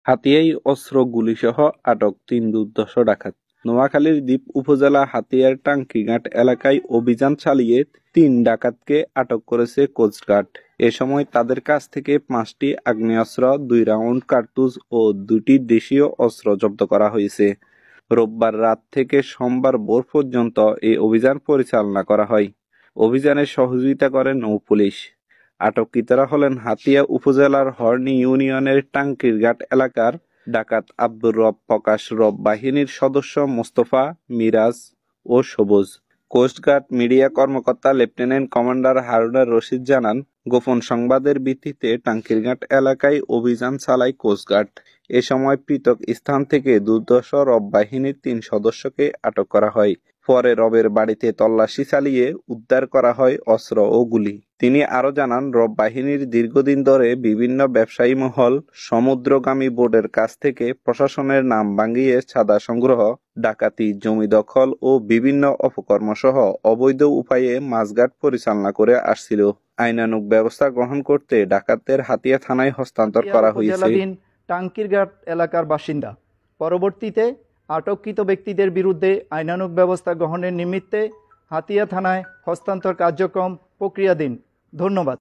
হাতিয়ায় অস্ত্র গুলিসহ আটক ৩ দুর্ধর্ষ ডাকাত। নোয়াখালীর দ্বীপ উপজেলা হাতিয়ার টাঙ্কিঘাট এলাকায় অভিযান চালিয়ে ৩ ডাকাতকে আটক করেছে কোস্টগার্ড। এ সময় তাদের কাছ থেকে ৫টি আগ্নেয়াস্ত্র, ২ রাউন্ড কার্তুজ ও ২টি দেশীয় অস্ত্র জব্দ করা হয়েছে। রোববার রাত থেকে সোমবার ভোর পর্যন্ত এই অভিযান পরিচালনা করা হয়। অভিযানে সহযোগিতা করে নৌপুলিশ। আটককৃতরা হলেন হাতিয়া উপজেলার হর্নি ইউনিয়নের টাঙ্কিরঘাট এলাকার ডাকাত আব্দুর রব প্রকাশ, রব বাহিনীর সদস্য মোস্তফা, মিরাজ ও সবুজ। কোস্টগার্ড মিডিয়া কর্মকর্তা লেফটেন্যান্ট কমান্ডার হারুনার রশিদ জানান, গোপন সংবাদের ভিত্তিতে টাঙ্কিরঘাট এলাকায় অভিযান চালায় কোস্টগার্ড। এ সময় পৃথক স্থান থেকে দুর্ধর্ষ রব বাহিনীর ৩ সদস্যকে আটক করা হয়। পরে রবের বাড়িতে তল্লাশি চালিয়ে উদ্ধার করা হয় অস্ত্র ও গুলি। তিনি আরও জানান, রব বাহিনীর দীর্ঘদিন ধরে বিভিন্ন ব্যবসায়ী মহল, সমুদ্রগামী বোটের কাছ থেকে প্রশাসনের নাম ভাঙিয়ে চাঁদা সংগ্রহ, ডাকাতি, জমি দখল ও বিভিন্ন অপকর্মসহ অবৈধ উপায়ে মাছঘাট পরিচালনা করে আসছিল। আইনানুগ ব্যবস্থা গ্রহণ করতে ডাকাতদের হাতিয়া থানায় হস্তান্তর করা হয়েছে। টাঙ্কিরঘাট এলাকার বাসিন্দা। পরবর্তীতে আটককৃত ব্যক্তিদের বিরুদ্ধে আইনানুগ ব্যবস্থা গ্রহণের নিমিত্তে হাতিয়া থানায় হস্তান্তর কার্যক্রম প্রক্রিয়াধীন। ধন্যবাদ।